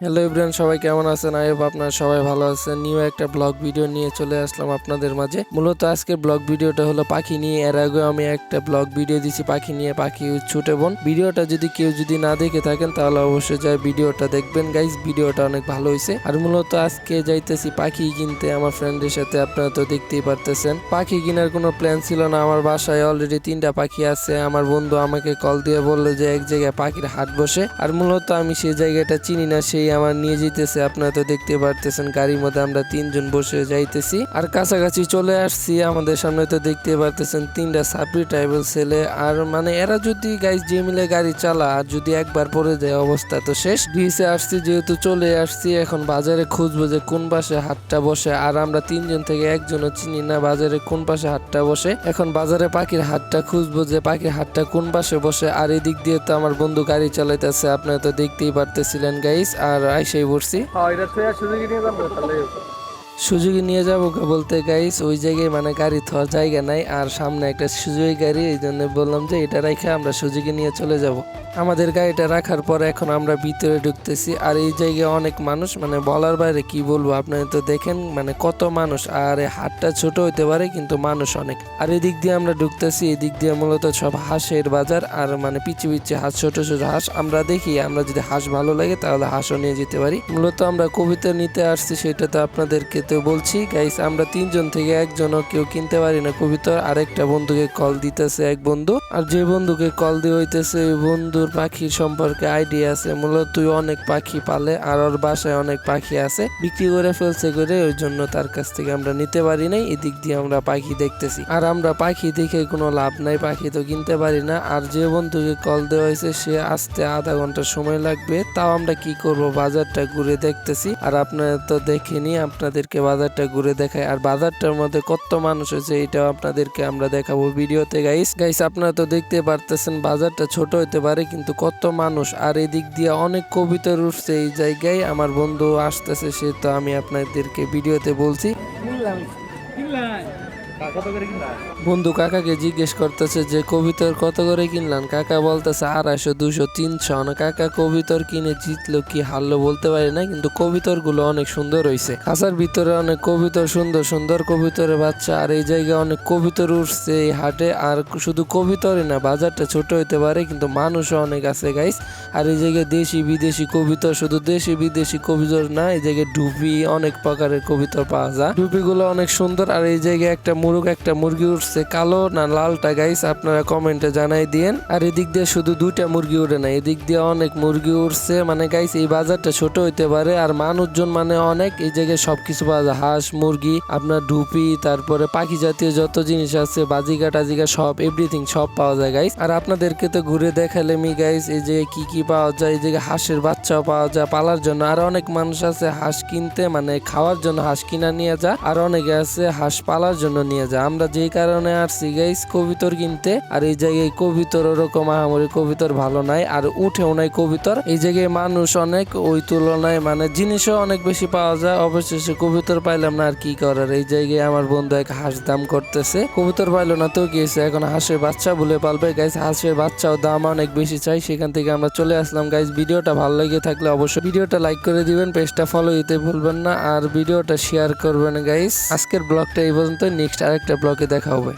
Hello everyone, সবাই কেমন আছেন? আই হোপ আপনারা সবাই ভালো আছেন। নিউ একটা ব্লগ ভিডিও নিয়ে চলে আসলাম আপনাদের মাঝে। মূলত আজকের ব্লগ ভিডিওটা হলো পাখি নিয়ে। এর আগে আমি একটা ব্লগ ভিডিও দিছি পাখি নিয়ে, পাখি ছুটে বোন। ভিডিওটা কেউ যদি না দেখে থাকেন তাহলে অবশ্যই যায় ভিডিওটা দেখবেন গাইস। ভিডিওটা অনেক ভালো হয়েছে। আর মূলত আজকে যাইতেছি পাখি কিনতে আমার ফ্রেন্ডের সাথে। আপনারা তো দেখতেই পারতেছেন পাখি কেনার কোনো প্ল্যান ছিল না। আমার বাসায় অলরেডি 3টা পাখি আছে। আমার বন্ধু আমাকে কল দিয়ে বললো যে এক জায়গায় পাখির হাট বসে। আর মূলত আমি সেই জায়গাটা চিনি না, সেই আমার নিয়ে যেতেছে। আপনারা তো দেখতে পারতেছেন গাড়ির মধ্যে আমরা 3জন বসে যাইতেছি আর কাছাকাছি চলে আসছি। আমাদের সামনে তো দেখতে পারতেছেন 3টা সাপড়ি ট্রাইবেল ছেলে। আর মানে এরা যদি গাইস যে মিলে গাড়ি চালা আর যদি একবার পড়ে যায় অবস্থা তো শেষ। গ্রিসে আসছি যেহেতু চলে আসছি, এখন বাজারে খুঁজবো যে কোন পাশে হাটটা বসে। আর আমরা 3জন থেকে একজনও চিনি না বাজারে কোন পাশে হাটটা বসে। এখন বাজারে পাখির হাটটা খুঁজবো যে পাখির হাটটা কোন পাশে বসে। আর এদিক দিয়ে তো আমার বন্ধু গাড়ি চালাইতেছে, আপনারা তো দেখতেই পারতেছিলেন গাইস। আর আইসাই পড়ছি সুজুকি নিয়ে যাবো বলতে গাইস ওই জায়গায় মানে গাড়ি থাকার জায়গা নাই। আর সামনে একটা সুজুকি গাড়ি, এই জন্য বললাম যে এটা রেখে আমরা সুজুকি নিয়ে চলে যাব। আমাদের গাড়িটা রাখার পর এখন আমরা ভিতরে ঢুকতেছি। আর এই জায়গায় অনেক মানুষ, মানে বলার বাইরে কি বলবো। আপনারা তো দেখেন মানে কত মানুষ। আর হাটটা ছোট হইতে পারে কিন্তু মানুষ অনেক। আর এদিক দিয়ে আমরা ঢুকতেছি, এদিক দিয়ে মূলত সব হাঁসের বাজার। আর মানে পিছে পিছে হাঁস, ছোট ছোট হাঁস আমরা দেখি। আমরা যদি হাঁস ভালো লাগে তাহলে হাঁসও নিয়ে যেতে পারি। মূলত আমরা কবিতা নিতে আসছি, সেটা তো আপনাদেরকে তো বলছি গাইস। আমরা 3জন থেকে একজনও কেউ কিনতে পারি না কবিতর। আরেকটা বন্ধুকে কল দিতেছে এক বন্ধু। আর যে বন্ধুকে কল দিয়ে হইতেছে ওই বন্ধুর পাখির সম্পর্কে আইডিয়া আছে। মূলত তুই অনেক পাখি পালে আর ওর বাসায় অনেক পাখি আছে, বিক্রি করে ফেলছে করে, ওই জন্য তার কাছ থেকে আমরা নিতে পারি নাই। এদিক দিয়ে আমরা পাখি দেখতেছি। আর আমরা পাখি দেখে কোনো লাভ নাই, পাখি তো কিনতে পারি না। আর যে বন্ধুকে কল দেওয়া হয়েছে সে আসতে আধা ঘন্টা সময় লাগবে। তাও আমরা কি করব, বাজারটা ঘুরে দেখতেছি। আর আপনারা তো দেখেনি, আপনাদেরকে বাজারটা ঘুরে দেখায়। আর বাজারটার মধ্যে কত মানুষ হয়েছে এটাও আপনাদেরকে আমরা দেখাবো ভিডিওতে গাইস। আপনারা তো দেখতে পারতেছেন বাজারটা ছোট হতে পারে কিন্তু কত মানুষ। আর এদিক দিয়ে অনেক কবিতর উঠছে এই জায়গায়। আমার বন্ধু আসতেছে, সে তো আমি আপনাদেরকে ভিডিওতে বলছি। বন্ধু কাকাকে জিজ্ঞেস করতেছে যে কবিতর কত করে কিনলাম। কাকা বলতেছে 250, 200, 300। না কাকা কবিতর কিনে জিতলো কি হারলো বলতে পারি না, কিন্তু কবিতর গুলো অনেক সুন্দর হয়েছে। খাঁচার ভিতরে অনেক কবিতর, সুন্দর সুন্দর কবিতরের বাচ্চা। আর এই জায়গায় অনেক কবিতর উঠছে এই হাটে। আর শুধু কবিতরই না, বাজারটা ছোট হইতে পারে কিন্তু মানুষও অনেক আছে গাইস। আর এই জায়গায় দেশি বিদেশি কবিতর, শুধু দেশি বিদেশি কবিতর না, এই জায়গায় ডুবি অনেক প্রকারের কবিতর পাওয়া যায়। ডুবিগুলো অনেক সুন্দর। আর এই জায়গায় একটা মুরগি উঠছে, কালো না লালটা গাইস আপনারা কমেন্টে জানাই দিয়েন। আর এদিক দিয়ে শুধু 2টা মুরগি উঠে না, এদিক দিয়ে অনেক মুরগি উঠছে। মানে গাইস এই বাজারটা ছোট হইতে পারে আর মানুষজন মানে অনেক। এই জায়গায় সবকিছু পাওয়া যায়, হাঁস মুরগি, আপনার ডুপি, তারপরে পাখি জাতীয় যত জিনিস আছে, বাজিকা টাজিকা সব এভরিথিং সব পাওয়া যায় গাইস। আর আপনাদেরকে তো ঘুরে দেখালেমি গাইস এই জায়গায় কি পাওয়া যায়। এই জায়গায় হাঁসের বাচ্চাও পাওয়া যায় পালার জন্য। আর অনেক মানুষ আছে হাঁস কিনতে, মানে খাওয়ার জন্য হাঁস কিনা নিয়ে যায়। আর অনেকে আছে হাঁস পালার জন্য নিয়ে যায়। আমরা যেই কারণে আসছি গাইস কবিতর কিনতে। আর এই জায়গায় কবিতর ওরকম আহামরি কবিতর ভালো নাই, আর উঠেও নাই কবিতর। এই জায়গায় মানুষ অনেক, ওই তুলনায় মানে জিনিসও অনেক বেশি পাওয়া যায়। অবশেষে কবিতর পাইলাম না, আর কি করার। এই জায়গায় আমার বন্ধু এক হাঁস দাম করতেছে, কবিতর পাইলো না তো গিয়েছে, এখন হাঁসের বাচ্চা বলে পালবে গাইস। হাঁসের বাচ্চাও দাম অনেক বেশি চাই, সেখান থেকে আমরা চলে আসলাম গাইস। ভিডিওটা ভালো লেগে থাকলে অবশ্যই ভিডিওটা লাইক করে দিবেন, পেজটা ফলো দিতে ভুলবেন না, আর ভিডিওটা শেয়ার করবেন গাইস। আজকের ব্লগটা এই পর্যন্ত, নেক্সট আরেকটা ব্লগে দেখা হবে।